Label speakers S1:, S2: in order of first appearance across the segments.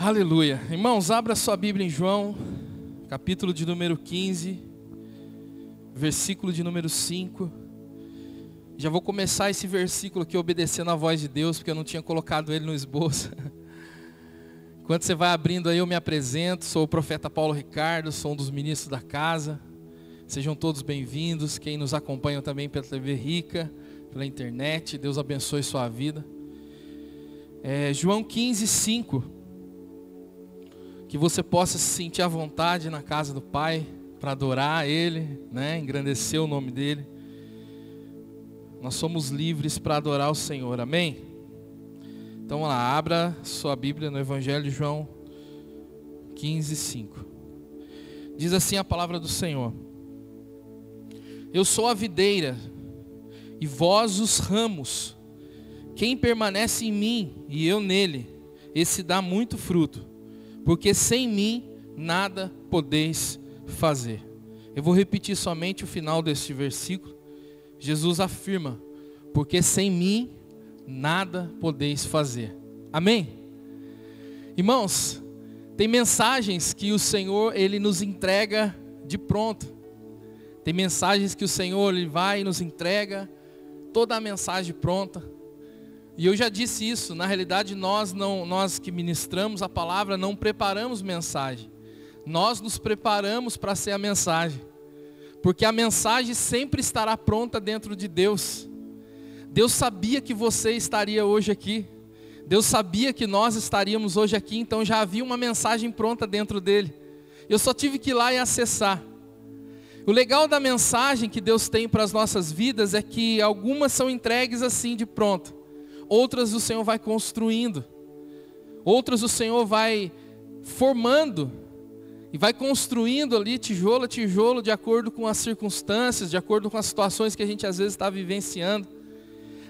S1: Aleluia. Irmãos, abra sua Bíblia em João, capítulo de número 15, versículo de número 5. Já vou começar esse versículo aqui obedecendo a voz de Deus, porque eu não tinha colocado ele no esboço. Enquanto você vai abrindo aí, eu me apresento. Sou o profeta Paulo Ricardo, sou um dos ministros da casa. Sejam todos bem-vindos. Quem nos acompanha também pela TV Rica, pela internet, Deus abençoe sua vida. João 15, 5. Que você possa se sentir à vontade na casa do Pai, para adorar Ele, né? Engrandecer o nome dEle. Nós somos livres para adorar o Senhor, amém? Então vamos lá, abra sua Bíblia no Evangelho de João 15, 5. Diz assim a palavra do Senhor: Eu sou a videira, e vós os ramos. Quem permanece em mim e eu nele, esse dá muito fruto, porque sem mim nada podeis fazer. Eu vou repetir somente o final deste versículo. Jesus afirma: porque sem mim nada podeis fazer. Amém? Irmãos, tem mensagens que o Senhor, Ele nos entrega de pronto. Tem mensagens que o Senhor, Ele vai e nos entrega toda a mensagem pronta. E eu já disse isso, na realidade nós que ministramos a palavra não preparamos mensagem. Nós nos preparamos para ser a mensagem. Porque a mensagem sempre estará pronta dentro de Deus. Deus sabia que você estaria hoje aqui. Deus sabia que nós estaríamos hoje aqui, então já havia uma mensagem pronta dentro dele. Eu só tive que ir lá e acessar. O legal da mensagem que Deus tem para as nossas vidas é que algumas são entregues assim de pronto. Outras o Senhor vai construindo. Outras o Senhor vai formando. E vai construindo ali tijolo a tijolo, de acordo com as circunstâncias, de acordo com as situações que a gente às vezes está vivenciando.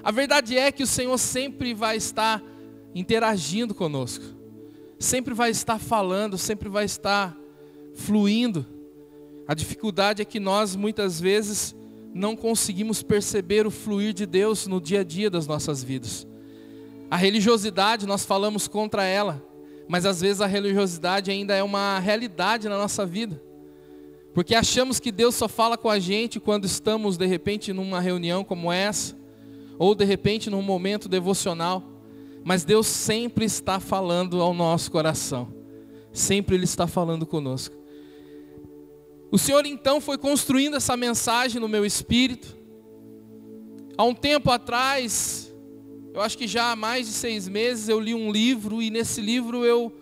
S1: A verdade é que o Senhor sempre vai estar interagindo conosco. Sempre vai estar falando, sempre vai estar fluindo. A dificuldade é que nós muitas vezes não conseguimos perceber o fluir de Deus no dia a dia das nossas vidas. A religiosidade, nós falamos contra ela, mas às vezes a religiosidade ainda é uma realidade na nossa vida. Porque achamos que Deus só fala com a gente quando estamos de repente numa reunião como essa, ou de repente num momento devocional. Mas Deus sempre está falando ao nosso coração. Sempre Ele está falando conosco. O Senhor então foi construindo essa mensagem no meu espírito. Há um tempo atrás, eu acho que já há mais de 6 meses, eu li um livro, e nesse livro eu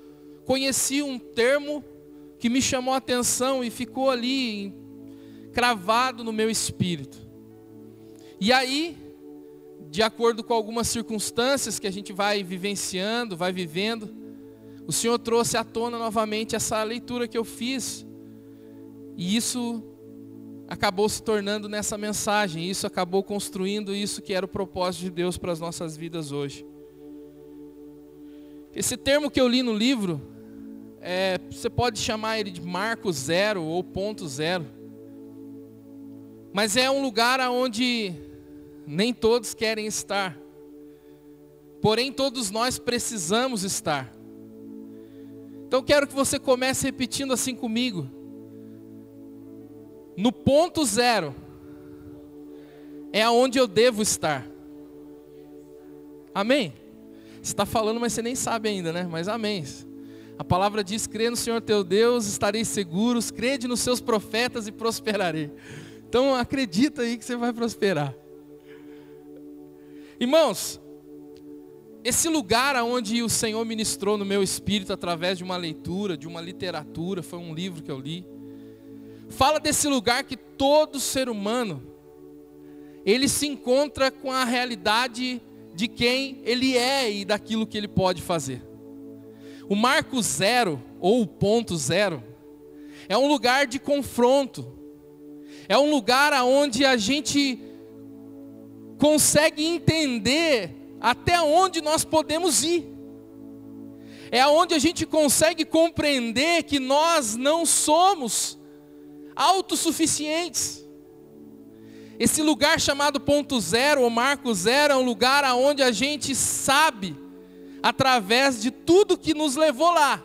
S1: conheci um termo que me chamou a atenção e ficou ali cravado no meu espírito. E aí, de acordo com algumas circunstâncias que a gente vai vivenciando, vai vivendo, o Senhor trouxe à tona novamente essa leitura que eu fiz. E isso acabou se tornando nessa mensagem. Isso acabou construindo isso que era o propósito de Deus para as nossas vidas hoje. Esse termo que eu li no livro, você pode chamar ele de marco zero ou ponto zero. Mas é um lugar onde nem todos querem estar. Porém, todos nós precisamos estar. Então quero que você comece repetindo assim comigo. No ponto zero é aonde eu devo estar. Amém? Você está falando, mas você nem sabe ainda, né? Mas amém. A palavra diz: crê no Senhor teu Deus, estareis seguros, crede nos seus profetas e prosperarei. Então acredita aí que você vai prosperar. Irmãos, esse lugar aonde o Senhor ministrou no meu espírito através de uma leitura, de uma literatura, foi um livro que eu li. Fala desse lugar que todo ser humano, ele se encontra com a realidade de quem ele é e daquilo que ele pode fazer. O marco zero, ou o ponto zero, é um lugar de confronto. É um lugar onde a gente consegue entender até onde nós podemos ir. É onde a gente consegue compreender que nós não somos autossuficientes. Esse lugar chamado ponto zero ou marco zero é um lugar onde a gente sabe através de tudo que nos levou lá,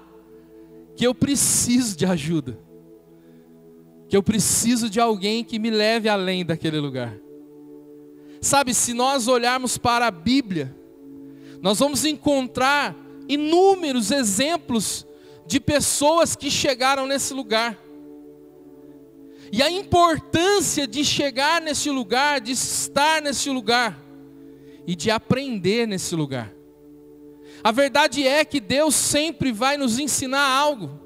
S1: que eu preciso de ajuda, que eu preciso de alguém que me leve além daquele lugar. Sabe, se nós olharmos para a Bíblia, nós vamos encontrar inúmeros exemplos de pessoas que chegaram nesse lugar. E a importância de chegar nesse lugar, de estar nesse lugar e de aprender nesse lugar. A verdade é que Deus sempre vai nos ensinar algo.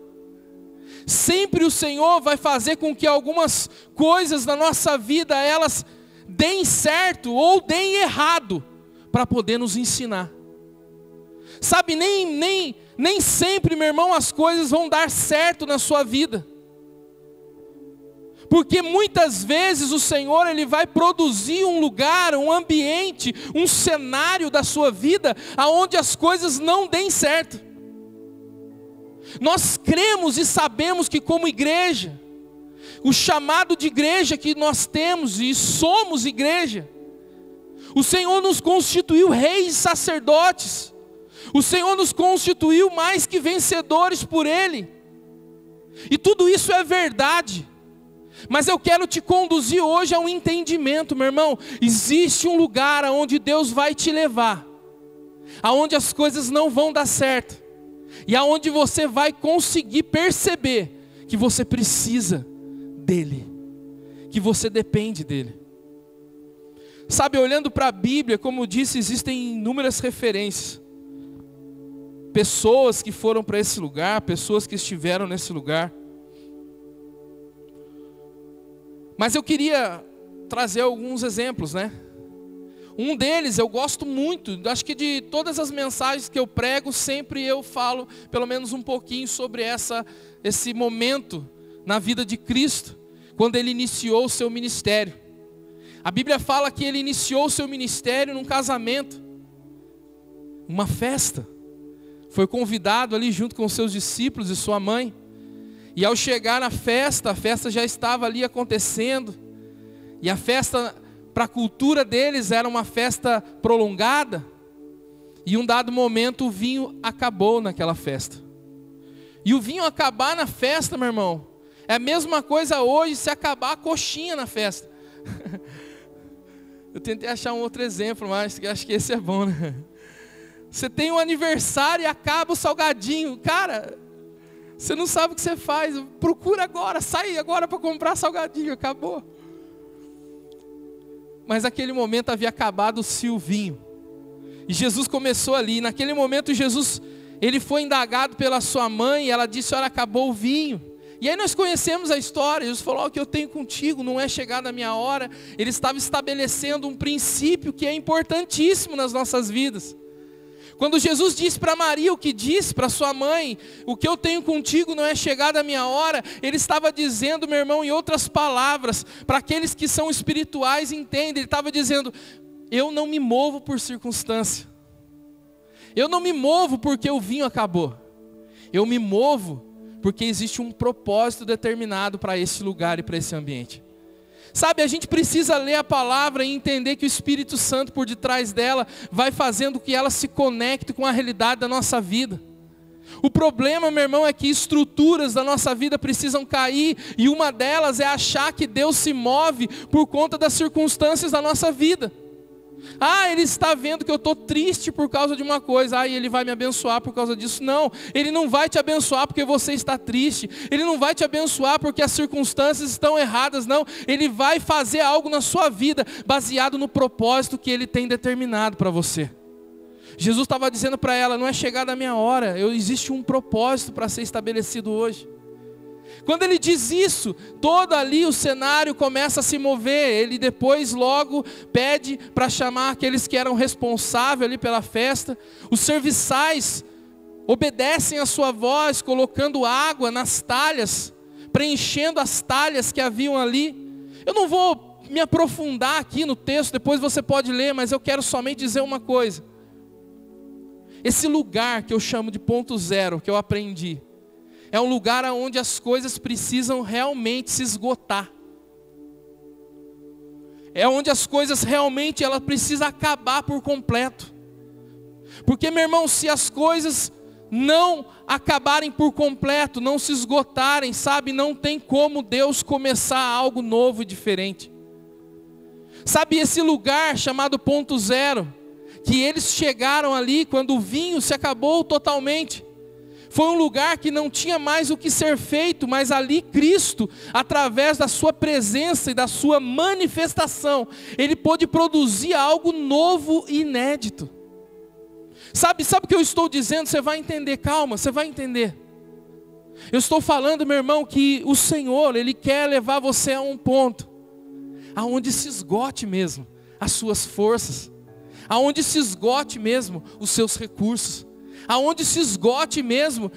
S1: Sempre o Senhor vai fazer com que algumas coisas na nossa vida, elas deem certo ou deem errado, para poder nos ensinar. Sabe, nem sempre, meu irmão, as coisas vão dar certo na sua vida. Porque muitas vezes o Senhor, Ele vai produzir um lugar, um ambiente, um cenário da sua vida, aonde as coisas não deem certo. Nós cremos e sabemos que como igreja, o chamado de igreja que nós temos e somos igreja, o Senhor nos constituiu reis e sacerdotes, o Senhor nos constituiu mais que vencedores por Ele, e tudo isso é verdade. Mas eu quero te conduzir hoje a um entendimento, meu irmão. Existe um lugar aonde Deus vai te levar, aonde as coisas não vão dar certo, e aonde você vai conseguir perceber que você precisa dEle, que você depende dEle. Sabe, olhando para a Bíblia, como eu disse, existem inúmeras referências. Pessoas que foram para esse lugar, pessoas que estiveram nesse lugar. Mas eu queria trazer alguns exemplos, né? Um deles eu gosto muito, acho que de todas as mensagens que eu prego, sempre eu falo pelo menos um pouquinho sobre esse momento na vida de Cristo, quando Ele iniciou o seu ministério. A Bíblia fala que Ele iniciou o seu ministério num casamento, uma festa. Foi convidado ali junto com os seus discípulos e sua mãe. E ao chegar na festa, a festa já estava ali acontecendo. E a festa, para a cultura deles, era uma festa prolongada. E em um dado momento o vinho acabou naquela festa. E o vinho acabar na festa, meu irmão, é a mesma coisa hoje se acabar a coxinha na festa. Eu tentei achar um outro exemplo, mas acho que esse é bom, né? Você tem um aniversário e acaba o salgadinho. Cara, você não sabe o que você faz. Procura agora, sai agora para comprar salgadinho. Acabou. Mas naquele momento havia acabado-se o vinho. E Jesus começou ali. Naquele momento Jesus, ele foi indagado pela sua mãe. E ela disse, olha, acabou o vinho. E aí nós conhecemos a história. Jesus falou, o que eu tenho contigo não é chegada a minha hora. Ele estava estabelecendo um princípio que é importantíssimo nas nossas vidas. Quando Jesus disse para Maria o que disse para sua mãe, o que eu tenho contigo não é chegada a minha hora, Ele estava dizendo, meu irmão, em outras palavras, para aqueles que são espirituais entendem, Ele estava dizendo, eu não me movo por circunstância, eu não me movo porque o vinho acabou, eu me movo porque existe um propósito determinado para esse lugar e para esse ambiente. Sabe, a gente precisa ler a palavra e entender que o Espírito Santo por detrás dela vai fazendo que ela se conecte com a realidade da nossa vida. O problema, meu irmão, é que estruturas da nossa vida precisam cair, e uma delas é achar que Deus se move por conta das circunstâncias da nossa vida. Ah, Ele está vendo que eu estou triste por causa de uma coisa, e Ele vai me abençoar por causa disso. Não, Ele não vai te abençoar porque você está triste, Ele não vai te abençoar porque as circunstâncias estão erradas, não. Ele vai fazer algo na sua vida, baseado no propósito que Ele tem determinado para você. Jesus estava dizendo para ela, não é chegada a minha hora, existe um propósito para ser estabelecido hoje. Quando Ele diz isso, todo ali o cenário começa a se mover. Ele depois logo pede para chamar aqueles que eram responsáveis ali pela festa. Os serviçais obedecem a sua voz, colocando água nas talhas, preenchendo as talhas que haviam ali. Eu não vou me aprofundar aqui no texto, depois você pode ler, mas eu quero somente dizer uma coisa. Esse lugar que eu chamo de ponto zero, que eu aprendi, é um lugar onde as coisas precisam realmente se esgotar. É onde as coisas realmente precisam acabar por completo. Porque, meu irmão, se as coisas não acabarem por completo, não se esgotarem, sabe, não tem como Deus começar algo novo e diferente. Sabe, esse lugar chamado ponto zero, que eles chegaram ali quando o vinho se acabou totalmente, foi um lugar que não tinha mais o que ser feito, mas ali Cristo, através da sua presença e da sua manifestação, Ele pôde produzir algo novo e inédito. Sabe o que eu estou dizendo? Você vai entender, calma, você vai entender. Eu estou falando, meu irmão, que o Senhor, Ele quer levar você a um ponto, aonde se esgote mesmo as suas forças, aonde se esgote mesmo os seus recursos, aonde se esgote mesmo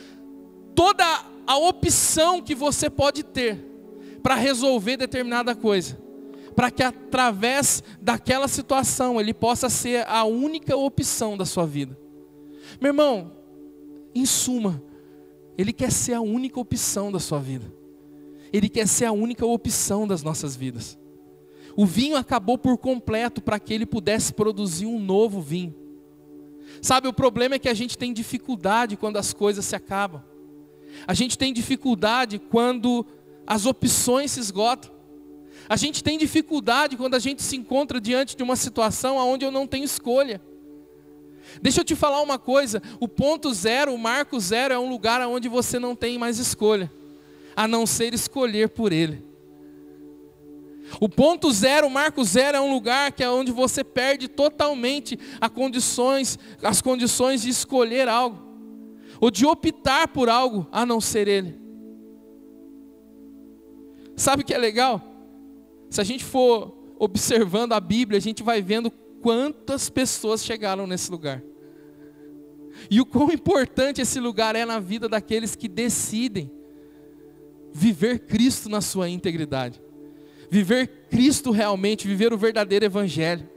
S1: toda a opção que você pode ter para resolver determinada coisa, para que através daquela situação Ele possa ser a única opção da sua vida. Meu irmão, em suma, Ele quer ser a única opção da sua vida. Ele quer ser a única opção das nossas vidas. O vinho acabou por completo para que Ele pudesse produzir um novo vinho. Sabe, o problema é que a gente tem dificuldade quando as coisas se acabam. A gente tem dificuldade quando as opções se esgotam. A gente tem dificuldade quando a gente se encontra diante de uma situação onde eu não tenho escolha. Deixa eu te falar uma coisa, o ponto zero, o marco zero é um lugar onde você não tem mais escolha, a não ser escolher por Ele. O ponto zero, o marco zero é um lugar que é onde você perde totalmente as condições de escolher algo, ou de optar por algo, a não ser Ele. Sabe o que é legal? Se a gente for observando a Bíblia, a gente vai vendo quantas pessoas chegaram nesse lugar. E o quão importante esse lugar é na vida daqueles que decidem viver Cristo na sua integridade. Viver Cristo realmente, viver o verdadeiro Evangelho.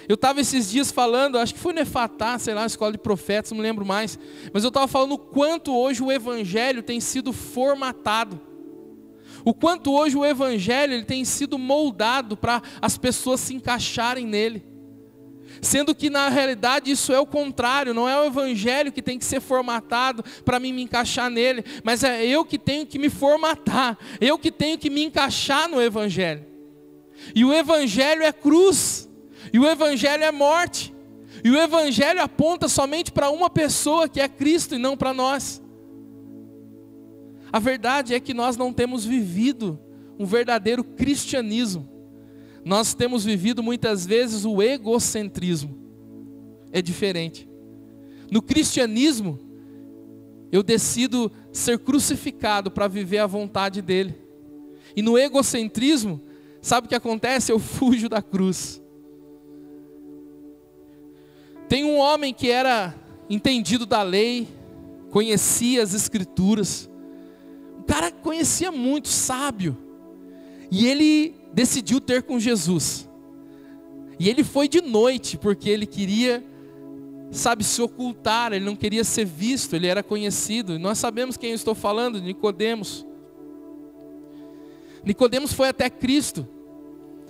S1: Eu estava esses dias falando, acho que foi no Efatá, sei lá, escola de profetas, não me lembro mais. Mas eu estava falando o quanto hoje o Evangelho tem sido formatado. O quanto hoje o Evangelho ele tem sido moldado para as pessoas se encaixarem nele. Sendo que na realidade isso é o contrário, não é o Evangelho que tem que ser formatado para mim me encaixar nele, mas é eu que tenho que me formatar, eu que tenho que me encaixar no Evangelho. E o Evangelho é cruz, e o Evangelho é morte, e o Evangelho aponta somente para uma pessoa que é Cristo e não para nós. A verdade é que nós não temos vivido um verdadeiro cristianismo. Nós temos vivido muitas vezes o egocentrismo. É diferente. No cristianismo, eu decido ser crucificado para viver a vontade dele. E no egocentrismo, sabe o que acontece? Eu fujo da cruz. Tem um homem que era entendido da lei, conhecia as escrituras. O cara conhecia muito, sábio. E ele decidiu ter com Jesus. E ele foi de noite, porque ele queria, se ocultar, ele não queria ser visto, ele era conhecido. E nós sabemos quem eu estou falando, Nicodemos. Nicodemos foi até Cristo.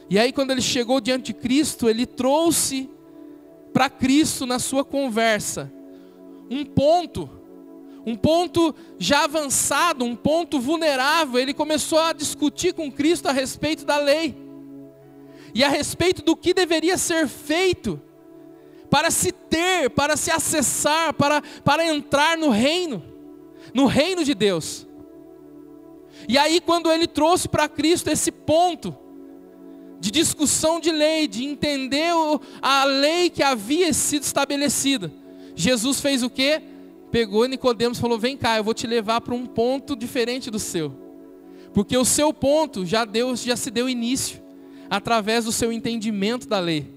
S1: E aí quando ele chegou diante de Cristo, ele trouxe para Cristo na sua conversa um ponto já avançado, um ponto vulnerável. Ele começou a discutir com Cristo a respeito da lei, e a respeito do que deveria ser feito, para se ter, para se acessar, para entrar no reino de Deus. E aí quando ele trouxe para Cristo esse ponto, de discussão de lei, de entender a lei que havia sido estabelecida, Jesus fez o quê? Pegou Nicodemos e falou: vem cá, eu vou te levar para um ponto diferente do seu. Porque o seu ponto já se deu início, através do seu entendimento da lei.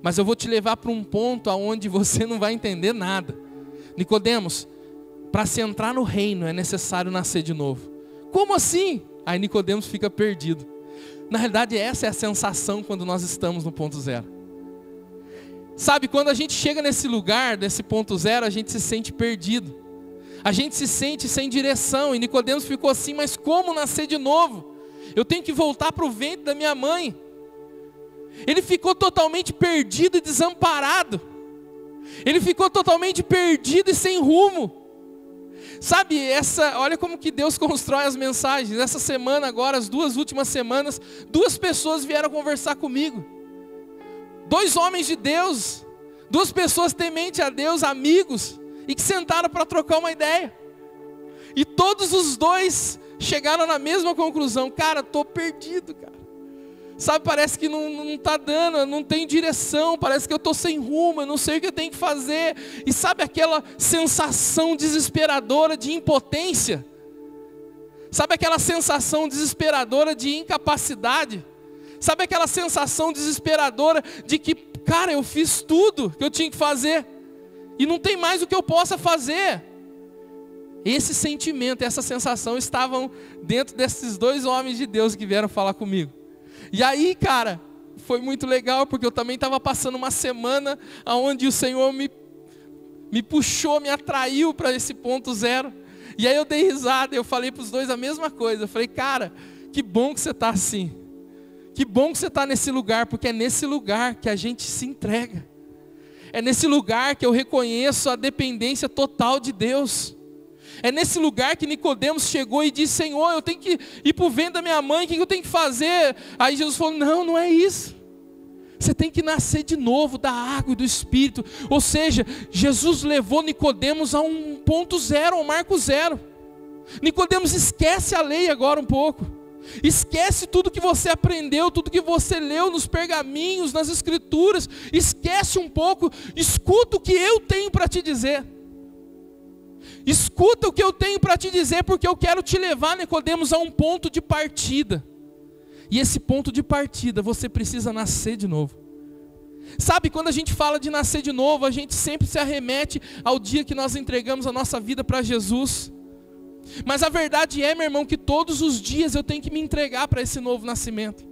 S1: Mas eu vou te levar para um ponto onde você não vai entender nada. Nicodemos, para se entrar no reino é necessário nascer de novo. Como assim? Aí Nicodemos fica perdido. Na realidade essa é a sensação quando nós estamos no ponto zero. Sabe, quando a gente chega nesse lugar, nesse ponto zero, a gente se sente perdido. A gente se sente sem direção. E Nicodemos ficou assim: mas como nascer de novo? Eu tenho que voltar para o ventre da minha mãe. Ele ficou totalmente perdido e desamparado. Ele ficou totalmente perdido e sem rumo. Sabe, olha como que Deus constrói as mensagens. Essa semana agora, as 2 últimas semanas, 2 pessoas vieram conversar comigo. 2 homens de Deus, 2 pessoas tementes a Deus, amigos, e que sentaram para trocar uma ideia. E todos os 2 chegaram na mesma conclusão: cara, estou perdido, cara. Sabe, parece que não está dando, não tem direção, parece que eu estou sem rumo, eu não sei o que eu tenho que fazer. E sabe aquela sensação desesperadora de impotência? Sabe aquela sensação desesperadora de incapacidade? Sabe aquela sensação desesperadora de que, cara, eu fiz tudo que eu tinha que fazer e não tem mais o que eu possa fazer? Esse sentimento, essa sensação estavam dentro desses 2 homens de Deus que vieram falar comigo. E aí, cara, foi muito legal, porque eu também estava passando uma semana onde o Senhor me puxou, me atraiu para esse ponto 0. E aí eu dei risada, eu falei para os 2 a mesma coisa. Eu falei: cara, que bom que você está assim. Que bom que você está nesse lugar, porque é nesse lugar que a gente se entrega. É nesse lugar que eu reconheço a dependência total de Deus. É nesse lugar que Nicodemos chegou e disse: Senhor, eu tenho que ir para o ventre da minha mãe, o que eu tenho que fazer? Aí Jesus falou: não é isso. Você tem que nascer de novo da água e do Espírito. Ou seja, Jesus levou Nicodemos a um ponto 0, ao marco 0. Nicodemos, esquece a lei agora um pouco. Esquece tudo que você aprendeu, tudo que você leu nos pergaminhos, nas escrituras. Esquece um pouco, escuta o que eu tenho para te dizer. Escuta o que eu tenho para te dizer, porque eu quero te levar, Nicodemos, a um ponto de partida. E esse ponto de partida, você precisa nascer de novo. Sabe, quando a gente fala de nascer de novo, a gente sempre se arremete ao dia que nós entregamos a nossa vida para Jesus. Mas a verdade é, meu irmão, que todos os dias eu tenho que me entregar para esse novo nascimento.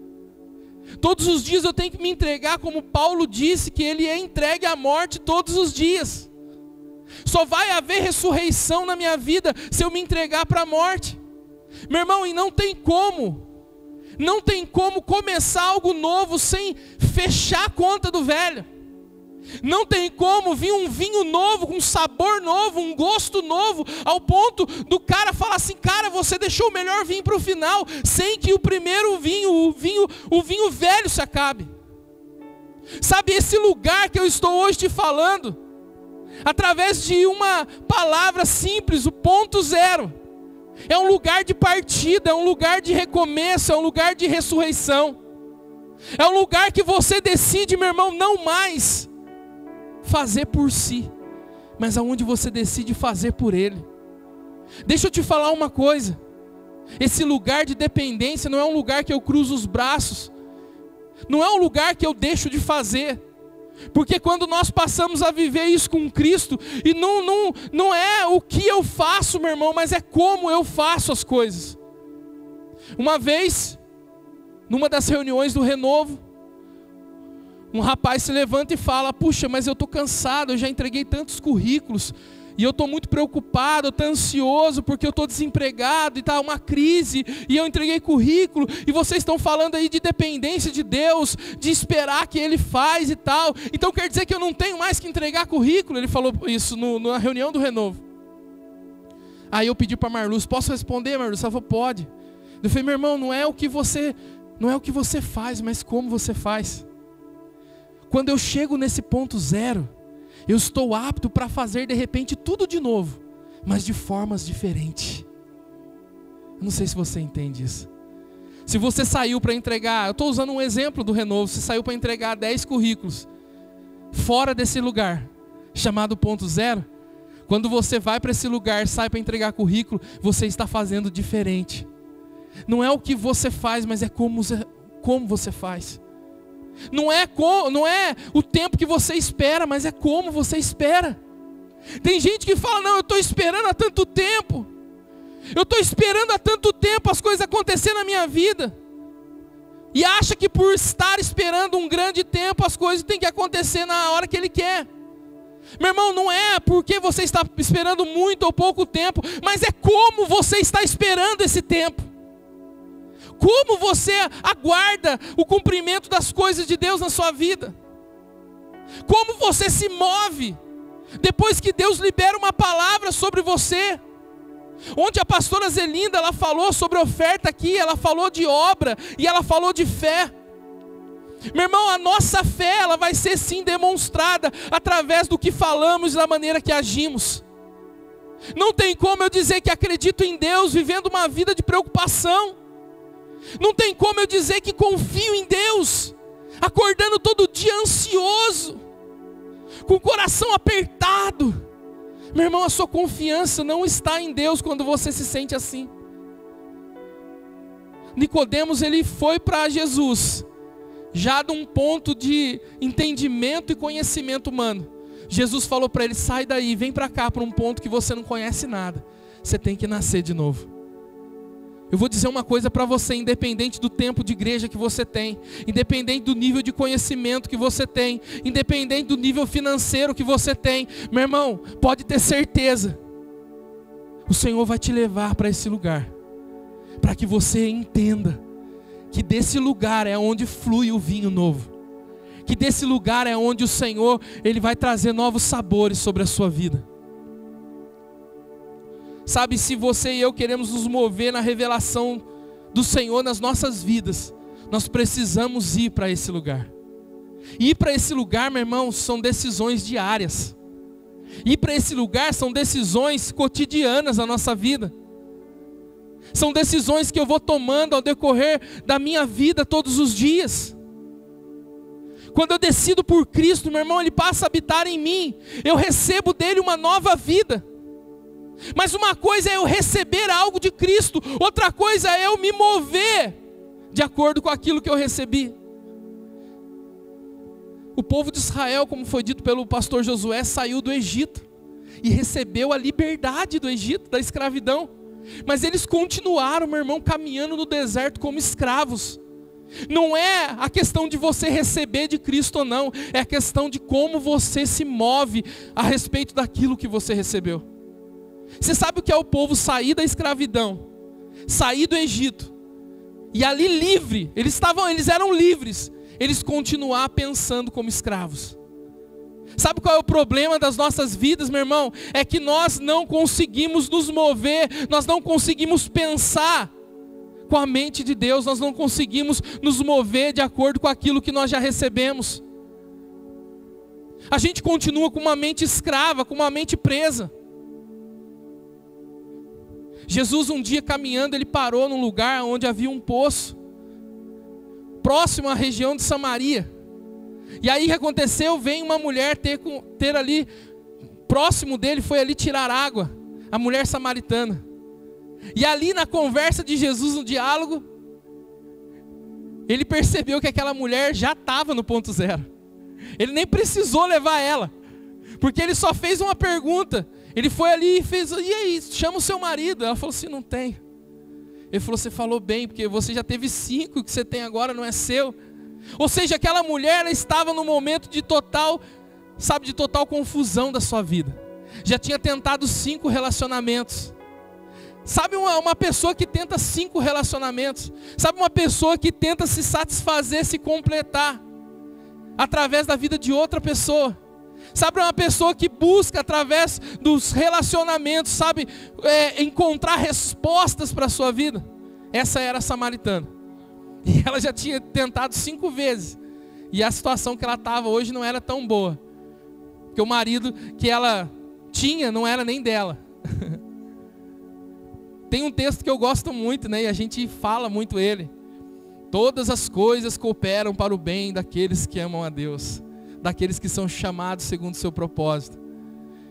S1: Todos os dias eu tenho que me entregar, como Paulo disse, que ele é entregue à morte todos os dias. Só vai haver ressurreição na minha vida se eu me entregar para a morte. Meu irmão, e não tem como começar algo novo sem fechar a conta do velho. Não tem como vir um vinho novo, com um sabor novo, um gosto novo, ao ponto do cara falar assim: cara, você deixou o melhor vinho para o final, sem que o primeiro vinho, o vinho velho se acabe. Sabe, esse lugar que eu estou hoje te falando, através de uma palavra simples, o ponto 0, é um lugar de partida, é um lugar de recomeço, é um lugar de ressurreição. É um lugar que você decide, meu irmão, não mais fazer por si, mas aonde você decide fazer por Ele. Deixa eu te falar uma coisa: esse lugar de dependência não é um lugar que eu cruzo os braços, não é um lugar que eu deixo de fazer. Porque quando nós passamos a viver isso com Cristo, e não é o que eu faço, meu irmão, mas é como eu faço as coisas. Uma vez, numa das reuniões do Renovo, um rapaz se levanta e fala: puxa, mas eu estou cansado, eu já entreguei tantos currículos, e eu estou muito preocupado, eu estou ansioso, porque eu estou desempregado, e está uma crise, e eu entreguei currículo, e vocês estão falando aí de dependência de Deus, de esperar que Ele faz e tal, então quer dizer que eu não tenho mais que entregar currículo? Ele falou isso na reunião do Renovo. Aí eu pedi para a Marluz: posso responder, Marluz? Ela falou: pode. Eu falei: meu irmão, não é o que você faz, mas como você faz. Quando eu chego nesse ponto 0, eu estou apto para fazer de repente tudo de novo, mas de formas diferentes. Eu não sei se você entende isso. Se você saiu para entregar, eu estou usando um exemplo do Renovo, você saiu para entregar 10 currículos, fora desse lugar, chamado ponto 0, quando você vai para esse lugar, sai para entregar currículo, você está fazendo diferente. Não é o que você faz, mas é como você faz. Não é o tempo que você espera, mas é como você espera. Tem gente que fala: não, eu estou esperando há tanto tempo. Eu estou esperando há tanto tempo as coisas acontecerem na minha vida. E acha que por estar esperando um grande tempo, as coisas têm que acontecer na hora que Ele quer. Meu irmão, não é porque você está esperando muito ou pouco tempo, mas é como você está esperando esse tempo. Como você aguarda o cumprimento das coisas de Deus na sua vida. Como você se move depois que Deus libera uma palavra sobre você? Onde a pastora Zelinda, ela falou sobre oferta aqui, ela falou de obra e ela falou de fé. Meu irmão, a nossa fé, ela vai ser sim demonstrada através do que falamos e da maneira que agimos. Não tem como eu dizer que acredito em Deus vivendo uma vida de preocupação. Não tem como eu dizer que confio em Deus acordando todo dia ansioso, com o coração apertado. Meu irmão, a sua confiança não está em Deus quando você se sente assim. Nicodemos, ele foi para Jesus já de um ponto de entendimento e conhecimento humano. Jesus falou para ele: sai daí, vem para cá, para um ponto que você não conhece nada. Você tem que nascer de novo. Eu vou dizer uma coisa para você, independente do tempo de igreja que você tem, independente do nível de conhecimento que você tem, independente do nível financeiro que você tem, meu irmão, pode ter certeza, o Senhor vai te levar para esse lugar, para que você entenda que desse lugar é onde flui o vinho novo, que desse lugar é onde o Senhor, Ele vai trazer novos sabores sobre a sua vida. Sabe, se você e eu queremos nos mover na revelação do Senhor nas nossas vidas, nós precisamos ir para esse lugar. Ir para esse lugar, meu irmão, são decisões diárias. Ir para esse lugar são decisões cotidianas na nossa vida. São decisões que eu vou tomando ao decorrer da minha vida todos os dias. Quando eu decido por Cristo, meu irmão, Ele passa a habitar em mim. Eu recebo dEle uma nova vida. Mas uma coisa é eu receber algo de Cristo, outra coisa é eu me mover de acordo com aquilo que eu recebi. O povo de Israel, como foi dito pelo pastor Josué, saiu do Egito e recebeu a liberdade do Egito, da escravidão. Mas eles continuaram, meu irmão, caminhando no deserto como escravos. Não é a questão de você receber de Cristo ou não, é a questão de como você se move a respeito daquilo que você recebeu. Você sabe o que é o povo sair da escravidão, sair do Egito, e ali livre, eles eram livres, eles continuar pensando como escravos. Sabe qual é o problema das nossas vidas, meu irmão? É que nós não conseguimos nos mover, nós não conseguimos pensar com a mente de Deus, nós não conseguimos nos mover de acordo com aquilo que nós já recebemos. A gente continua com uma mente escrava, com uma mente presa. Jesus um dia caminhando, ele parou num lugar onde havia um poço, próximo à região de Samaria. E aí o que aconteceu? Vem uma mulher ter ali, próximo dele, foi ali tirar água, a mulher samaritana. E ali na conversa de Jesus, no diálogo, ele percebeu que aquela mulher já estava no ponto zero. Ele nem precisou levar ela, porque ele só fez uma pergunta. Ele foi ali e fez: e aí, chama o seu marido? Ela falou assim: não tem. Ele falou: você falou bem, porque você já teve 5, o que você tem agora não é seu. Ou seja, aquela mulher, ela estava no momento de total, de total confusão da sua vida. Já tinha tentado 5 relacionamentos. Sabe uma pessoa que tenta 5 relacionamentos? Sabe uma pessoa que tenta se satisfazer, se completar através da vida de outra pessoa? Sabe uma pessoa que busca através dos relacionamentos, encontrar respostas para a sua vida? Essa era a samaritana. E ela já tinha tentado 5 vezes. E a situação que ela estava hoje não era tão boa. Porque o marido que ela tinha não era nem dela. Tem um texto que eu gosto muito, né? E a gente fala muito ele. Todas as coisas cooperam para o bem daqueles que amam a Deus, daqueles que são chamados segundo o seu propósito.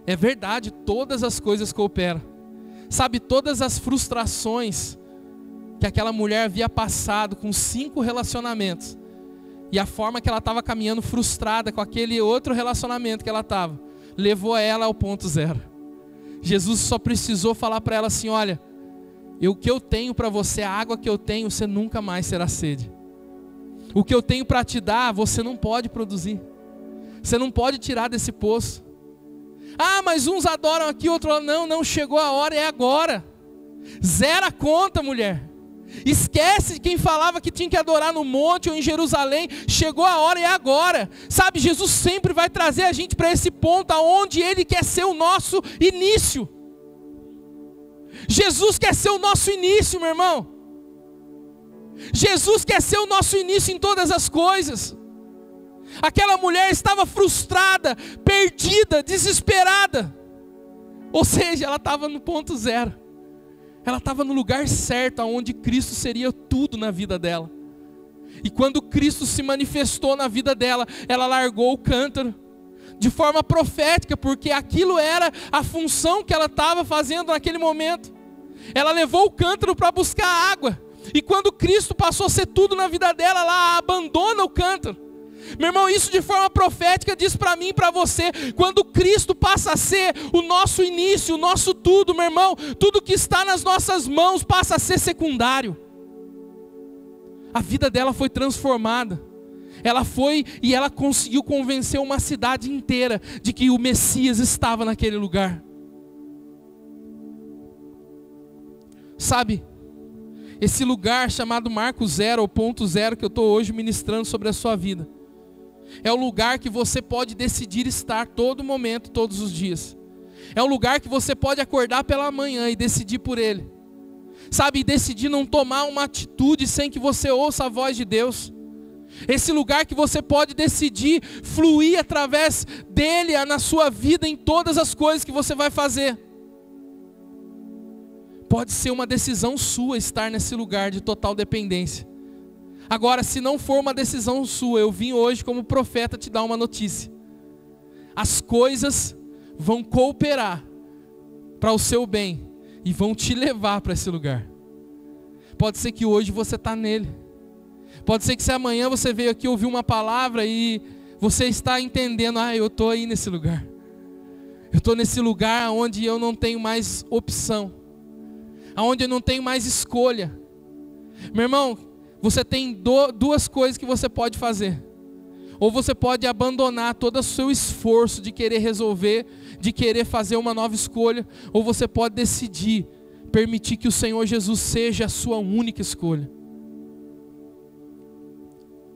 S1: É verdade, todas as coisas cooperam. Sabe, todas as frustrações que aquela mulher havia passado com 5 relacionamentos, e a forma que ela estava caminhando frustrada com aquele outro relacionamento que ela estava, levou ela ao ponto zero. Jesus só precisou falar para ela assim: olha, o que eu tenho para você, a água que eu tenho, você nunca mais será sede. O que eu tenho para te dar, você não pode produzir. Você não pode tirar desse poço. Ah, mas uns adoram aqui, outros não, chegou a hora, é agora. Zera a conta, mulher. Esquece quem falava que tinha que adorar no monte ou em Jerusalém. Chegou a hora e é agora. Sabe, Jesus sempre vai trazer a gente para esse ponto aonde Ele quer ser o nosso início. Jesus quer ser o nosso início, meu irmão. Jesus quer ser o nosso início em todas as coisas. Aquela mulher estava frustrada, perdida, desesperada. Ou seja, ela estava no ponto zero. Ela estava no lugar certo, onde Cristo seria tudo na vida dela. E quando Cristo se manifestou na vida dela, ela largou o cântaro. De forma profética, porque aquilo era a função que ela estava fazendo naquele momento. Ela levou o cântaro para buscar água. E quando Cristo passou a ser tudo na vida dela, ela abandona o cântaro. Meu irmão, isso de forma profética diz para mim e para você, quando Cristo passa a ser o nosso início, o nosso tudo, meu irmão, tudo que está nas nossas mãos passa a ser secundário. A vida dela foi transformada. Ela foi e ela conseguiu convencer uma cidade inteira de que o Messias estava naquele lugar. Sabe, esse lugar chamado Marco Zero, ou ponto zero, que eu estou hoje ministrando sobre a sua vida, é o lugar que você pode decidir estar todo momento, todos os dias. É um lugar que você pode acordar pela manhã e decidir por ele. Sabe, decidir não tomar uma atitude sem que você ouça a voz de Deus. Esse lugar que você pode decidir fluir através dele na sua vida, em todas as coisas que você vai fazer. Pode ser uma decisão sua estar nesse lugar de total dependência. Agora, se não for uma decisão sua, eu vim hoje como profeta te dar uma notícia. As coisas vão cooperar para o seu bem e vão te levar para esse lugar. Pode ser que hoje você está nele. Pode ser que se amanhã você veio aqui ouvir uma palavra e você está entendendo, eu estou aí nesse lugar. Eu estou nesse lugar onde eu não tenho mais opção, onde eu não tenho mais escolha. Meu irmão, você tem duas coisas que você pode fazer. Ou você pode abandonar todo o seu esforço de querer resolver, de querer fazer uma nova escolha. Ou você pode decidir permitir que o Senhor Jesus seja a sua única escolha.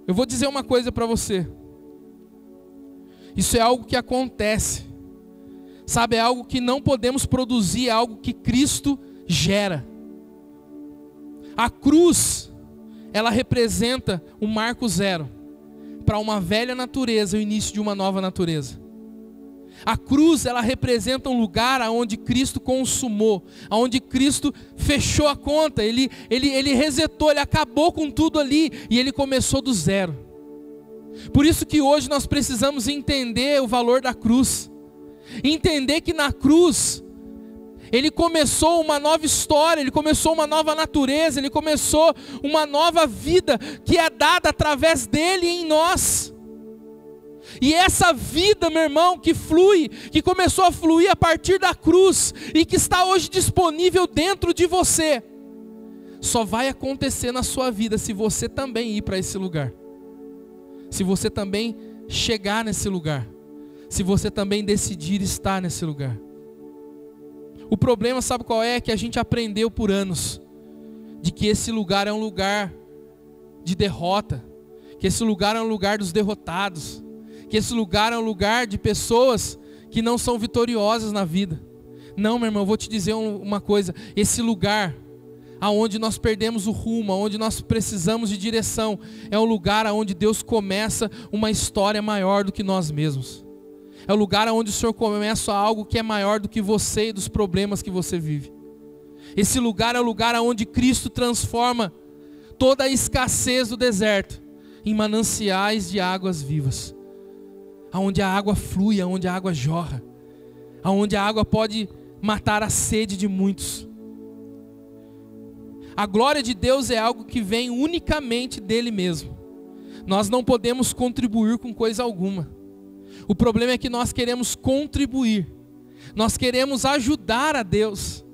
S1: Eu vou dizer uma coisa para você. Isso é algo que acontece. Sabe, é algo que não podemos produzir, é algo que Cristo gera. A cruz, ela representa um marco zero para uma velha natureza, o início de uma nova natureza. A cruz, ela representa um lugar onde Cristo consumou, onde Cristo fechou a conta, ele resetou, ele acabou com tudo ali e ele começou do zero. Por isso que hoje nós precisamos entender o valor da cruz, entender que na cruz ele começou uma nova história, ele começou uma nova natureza, ele começou uma nova vida que é dada através dele em nós. E essa vida, meu irmão, que flui, que começou a fluir a partir da cruz e que está hoje disponível dentro de você, só vai acontecer na sua vida se você também ir para esse lugar. Se você também chegar nesse lugar. Se você também decidir estar nesse lugar. O problema, sabe qual é? Que a gente aprendeu por anos de que esse lugar é um lugar de derrota, que esse lugar é um lugar dos derrotados, que esse lugar é um lugar de pessoas que não são vitoriosas na vida. Não, meu irmão, eu vou te dizer uma coisa. Esse lugar aonde nós perdemos o rumo, aonde nós precisamos de direção, é um lugar aonde Deus começa uma história maior do que nós mesmos. É o lugar onde o Senhor começa algo que é maior do que você e dos problemas que você vive. Esse lugar é o lugar onde Cristo transforma toda a escassez do deserto em mananciais de águas vivas. Onde a água flui, onde a água jorra. Onde a água pode matar a sede de muitos. A glória de Deus é algo que vem unicamente dele mesmo. Nós não podemos contribuir com coisa alguma. O problema é que nós queremos contribuir. Nós queremos ajudar a Deus.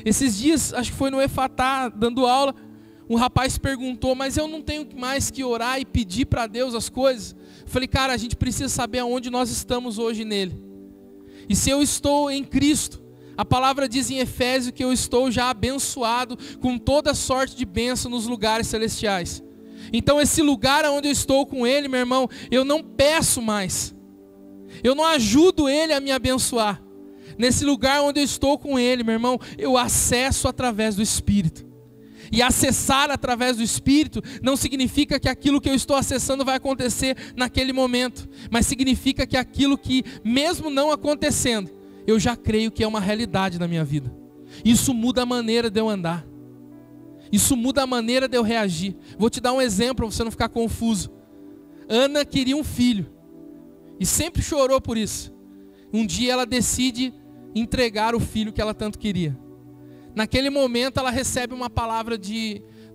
S1: Esses dias, acho que foi no Efatá, dando aula, um rapaz perguntou, mas eu não tenho mais que orar e pedir para Deus as coisas? Eu falei, cara, a gente precisa saber aonde nós estamos hoje nele. E se eu estou em Cristo, A palavra diz em Efésios que eu estou já abençoado com toda sorte de bênção nos lugares celestiais. Então esse lugar onde eu estou com Ele, meu irmão, eu não peço mais. Eu não ajudo Ele a me abençoar. Nesse lugar onde eu estou com Ele, meu irmão, eu acesso através do Espírito. E acessar através do Espírito não significa que aquilo que eu estou acessando vai acontecer naquele momento. Mas significa que aquilo que, mesmo não acontecendo, eu já creio que é uma realidade na minha vida. Isso muda a maneira de eu andar. Isso muda a maneira de eu reagir. Vou te dar um exemplo para você não ficar confuso. Ana queria um filho. E sempre chorou por isso. Um dia ela decide entregar o filho que ela tanto queria. Naquele momento ela recebe uma palavra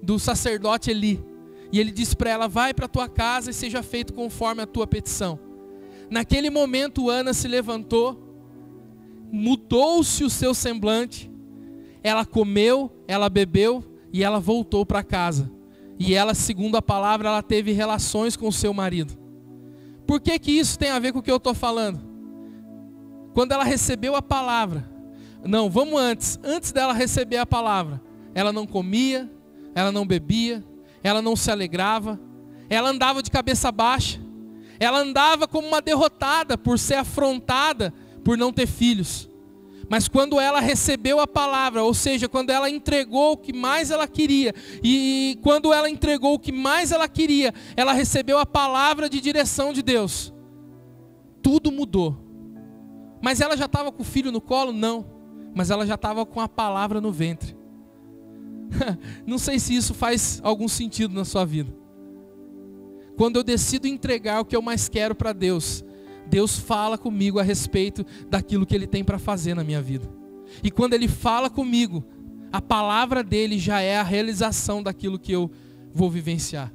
S1: do sacerdote Eli. E ele diz para ela, vai para a tua casa e seja feito conforme a tua petição. Naquele momento Ana se levantou, mudou-se o seu semblante. Ela comeu, ela bebeu e ela voltou para casa. E ela, segundo a palavra, ela teve relações com o seu marido. Por que que isso tem a ver com o que eu estou falando? Quando ela recebeu a palavra, não, vamos antes dela receber a palavra, ela não comia, ela não bebia, ela não se alegrava, ela andava de cabeça baixa, ela andava como uma derrotada por ser afrontada por não ter filhos. Mas quando ela recebeu a palavra, ou seja, quando ela entregou o que mais ela queria, e quando ela entregou o que mais ela queria, ela recebeu a palavra de direção de Deus. Tudo mudou. Mas ela já estava com o filho no colo? Não. Mas ela já estava com a palavra no ventre. Não sei se isso faz algum sentido na sua vida. Quando eu decido entregar o que eu mais quero para Deus, Deus fala comigo a respeito daquilo que Ele tem para fazer na minha vida. E quando Ele fala comigo, a palavra dEle já é a realização daquilo que eu vou vivenciar.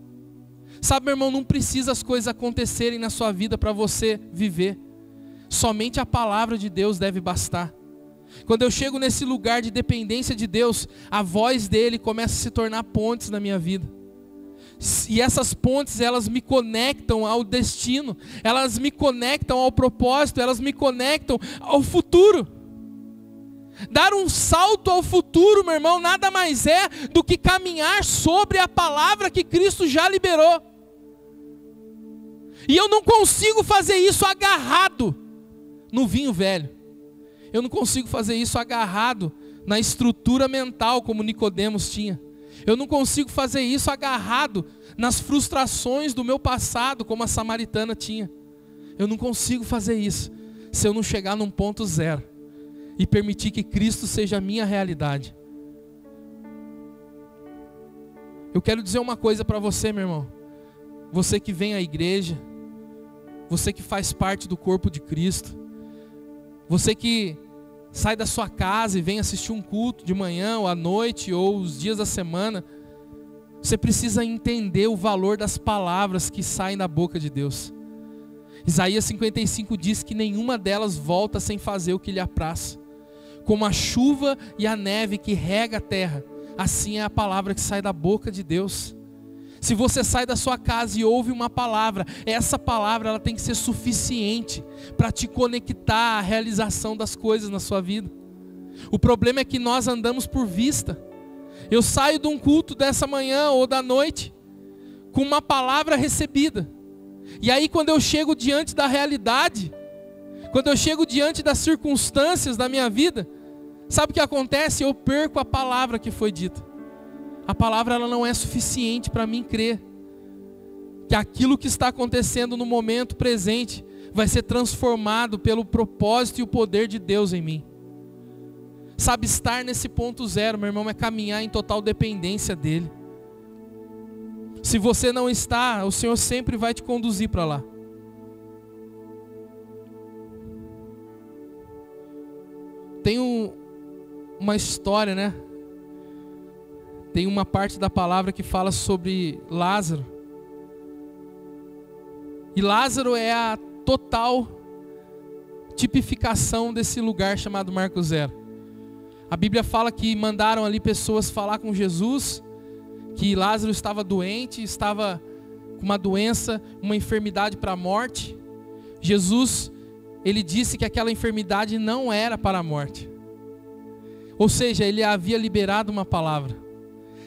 S1: Sabe, meu irmão, não precisa as coisas acontecerem na sua vida para você viver. Somente a palavra de Deus deve bastar. Quando eu chego nesse lugar de dependência de Deus, a voz dEle começa a se tornar pontes na minha vida. E essas pontes, elas me conectam ao destino, elas me conectam ao propósito, elas me conectam ao futuro. Dar um salto ao futuro, meu irmão, nada mais é do que caminhar sobre a palavra que Cristo já liberou. E eu não consigo fazer isso agarrado no vinho velho. Eu não consigo fazer isso agarrado na estrutura mental como Nicodemos tinha. Eu não consigo fazer isso agarrado nas frustrações do meu passado, como a samaritana tinha. Eu não consigo fazer isso se eu não chegar num ponto zero e permitir que Cristo seja a minha realidade. Eu quero dizer uma coisa para você, meu irmão. Você que vem à igreja, você que faz parte do corpo de Cristo, você que sai da sua casa e vem assistir um culto de manhã ou à noite ou os dias da semana, você precisa entender o valor das palavras que saem da boca de Deus. Isaías 55 diz que nenhuma delas volta sem fazer o que lhe apraz. Como a chuva e a neve que rega a terra, assim é a palavra que sai da boca de Deus. Se você sai da sua casa e ouve uma palavra, essa palavra ela tem que ser suficiente para te conectar à realização das coisas na sua vida. O problema é que nós andamos por vista. Eu saio de um culto dessa manhã ou da noite com uma palavra recebida. E aí quando eu chego diante da realidade, quando eu chego diante das circunstâncias da minha vida, sabe o que acontece? Eu perco a palavra que foi dita. A palavra ela não é suficiente para mim crer que aquilo que está acontecendo no momento presente vai ser transformado pelo propósito e o poder de Deus em mim. Sabe, estar nesse ponto zero, meu irmão, é caminhar em total dependência dEle. Se você não está, o Senhor sempre vai te conduzir para lá. Tem uma história, né? Tem uma parte da palavra que fala sobre Lázaro. E Lázaro é a total tipificação desse lugar chamado Marco Zero. A Bíblia fala que mandaram ali pessoas falar com Jesus, que Lázaro estava doente, estava com uma doença, uma enfermidade para a morte. Jesus, ele disse que aquela enfermidade não era para a morte. Ou seja, ele havia liberado uma palavra.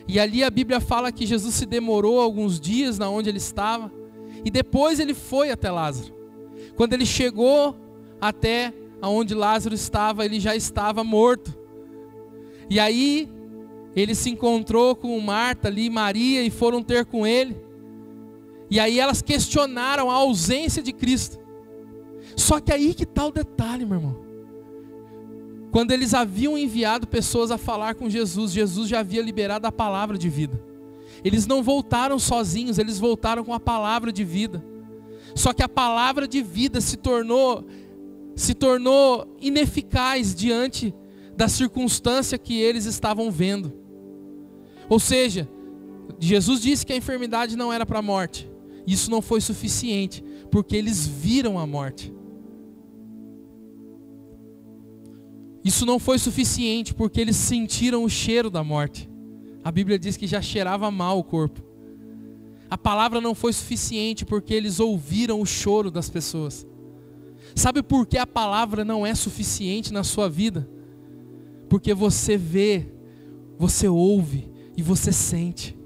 S1: E ali a Bíblia fala que Jesus se demorou alguns dias na onde ele estava. E depois ele foi até Lázaro. Quando ele chegou até onde Lázaro estava, ele já estava morto. E aí ele se encontrou com Marta ali, Maria, e foram ter com ele. E aí elas questionaram a ausência de Cristo. Só que aí que está o detalhe, meu irmão. Quando eles haviam enviado pessoas a falar com Jesus, Jesus já havia liberado a palavra de vida. Eles não voltaram sozinhos, eles voltaram com a palavra de vida. Só que a palavra de vida se tornou ineficaz diante da circunstância que eles estavam vendo. Ou seja, Jesus disse que a enfermidade não era para a morte. Isso não foi suficiente, porque eles viram a morte. Isso não foi suficiente, porque eles sentiram o cheiro da morte. A Bíblia diz que já cheirava mal o corpo. A palavra não foi suficiente, porque eles ouviram o choro das pessoas. Sabe por que a palavra não é suficiente na sua vida? Porque você vê, você ouve e você sente.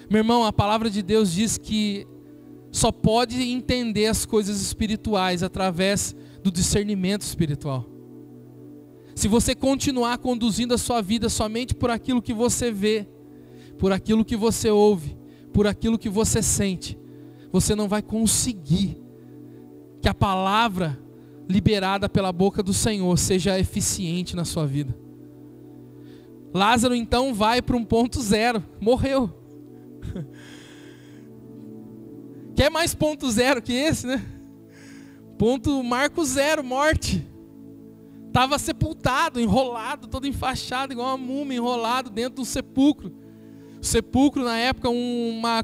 S1: Meu irmão, a palavra de Deus diz que só pode entender as coisas espirituais através do discernimento espiritual. Se você continuar conduzindo a sua vida somente por aquilo que você vê, por aquilo que você ouve, por aquilo que você sente, você não vai conseguir que a palavra liberada pela boca do Senhor seja eficiente na sua vida. Lázaro então vai para um ponto zero, morreu. Quer mais ponto zero que esse, né? Marco zero, morte. Estava sepultado, enrolado, todo enfaixado, igual uma múmia, enrolado dentro do sepulcro. O sepulcro na época,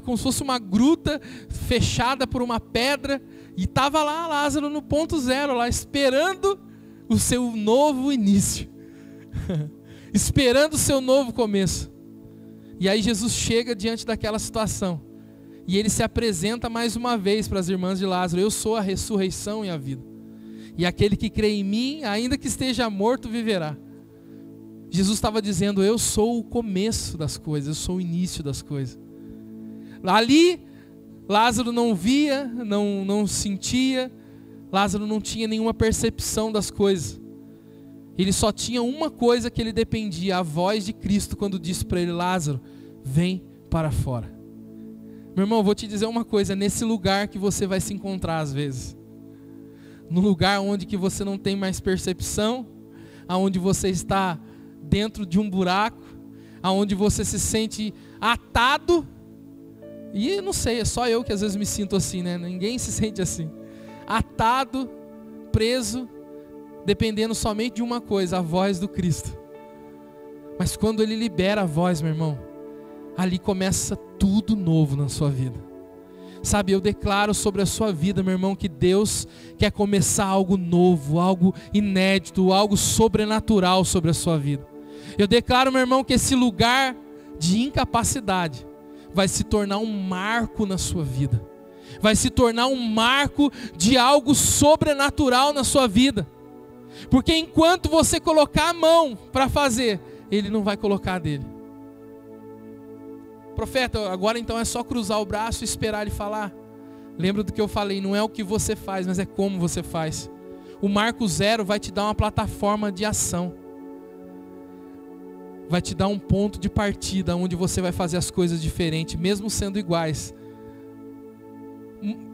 S1: como se fosse uma gruta fechada por uma pedra. E estava lá Lázaro no ponto zero, lá esperando o seu novo início. Esperando o seu novo começo. E aí Jesus chega diante daquela situação. E ele se apresenta mais uma vez para as irmãs de Lázaro. Eu sou a ressurreição e a vida. E aquele que crê em mim, ainda que esteja morto, viverá. Jesus estava dizendo, eu sou o começo das coisas, eu sou o início das coisas. Ali, Lázaro não via, não sentia, Lázaro não tinha nenhuma percepção das coisas. Ele só tinha uma coisa que ele dependia, a voz de Cristo quando disse para ele, Lázaro, vem para fora. Meu irmão, eu vou te dizer uma coisa, nesse lugar que você vai se encontrar às vezes. No lugar onde que você não tem mais percepção, aonde você está dentro de um buraco, aonde você se sente atado, e não sei, é só eu que às vezes me sinto assim, né? Ninguém se sente assim. Atado, preso, dependendo somente de uma coisa, a voz do Cristo. Mas quando Ele libera a voz, meu irmão, ali começa tudo novo na sua vida. Sabe, eu declaro sobre a sua vida, meu irmão, que Deus quer começar algo novo, algo inédito, algo sobrenatural sobre a sua vida. Eu declaro, meu irmão, que esse lugar de incapacidade vai se tornar um marco na sua vida. Vai se tornar um marco de algo sobrenatural na sua vida. Porque enquanto você colocar a mão para fazer, Ele não vai colocar a dele. Profeta, agora então é só cruzar o braço e esperar Ele falar. Lembra do que eu falei, não é o que você faz, mas é como você faz. O Marco Zero vai te dar uma plataforma de ação. Vai te dar um ponto de partida, onde você vai fazer as coisas diferentes, mesmo sendo iguais.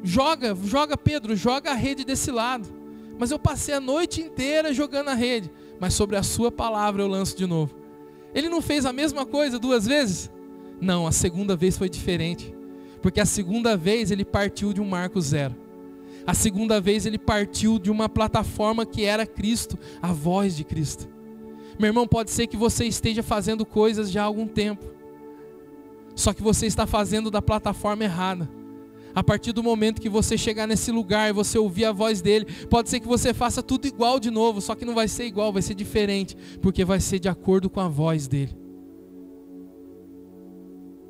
S1: Joga Pedro, joga a rede desse lado. Mas eu passei a noite inteira jogando a rede. Mas sobre a sua palavra eu lanço de novo. Ele não fez a mesma coisa 2 vezes? Não, a segunda vez foi diferente. Porque a segunda vez ele partiu de um marco zero. A segunda vez ele partiu de uma plataforma que era Cristo, a voz de Cristo. Meu irmão, pode ser que você esteja fazendo coisas já há algum tempo. Só que você está fazendo da plataforma errada. A partir do momento que você chegar nesse lugar e você ouvir a voz dele, pode ser que você faça tudo igual de novo, só que não vai ser igual, vai ser diferente, porque vai ser de acordo com a voz dele.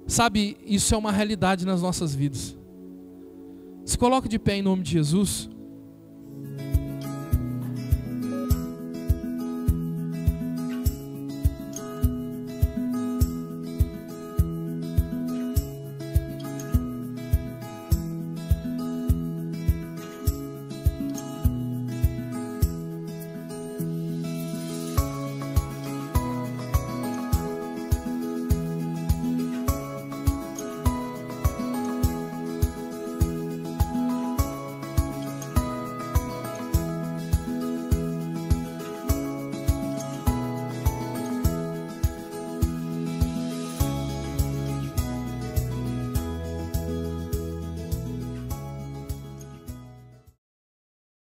S1: Sabe, isso é uma realidade nas nossas vidas. Se coloque de pé em nome de Jesus.